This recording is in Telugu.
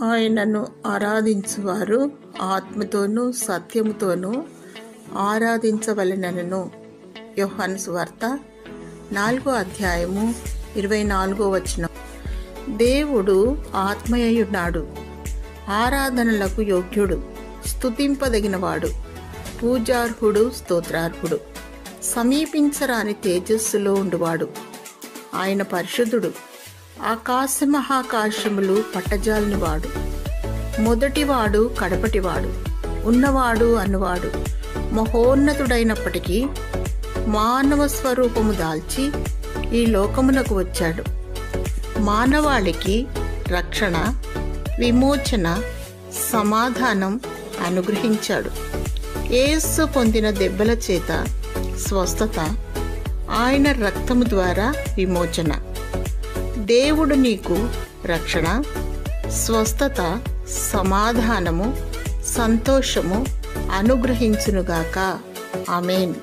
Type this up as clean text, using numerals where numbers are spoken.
ఆయనను ఆరాధించువారు ఆత్మతోనూ సత్యముతోనూ ఆరాధించవలెనను. యోహాను సువార్త 4:24. దేవుడు ఆత్మయ్యున్నాడు, ఆరాధనలకు యోగ్యుడు, స్తుతింపదగినవాడు, పూజార్హుడు, స్తోత్రార్హుడు, సమీపించరాని తేజస్సులో ఉండువాడు. ఆయన పరిశుద్ధుడు, ఆకాశమహాకాశములు పట్టజాలనివాడు, మొదటివాడు, కడపటివాడు, ఉన్నవాడు అన్నవాడు, మహోన్నతుడైనప్పటికీ మానవ స్వరూపము దాల్చి ఈ లోకమునకు వచ్చాడు. మానవాళికి రక్షణ, విమోచన, సమాధానం అనుగ్రహించాడు. యేసు పొందిన దెబ్బల చేత స్వస్థత, ఆయన రక్తము ద్వారా విమోచన. దేవుడు నీకు రక్షణ, స్వస్థత, సమాధానము, సంతోషము అనుగ్రహించునుగాక. ఆమేన్.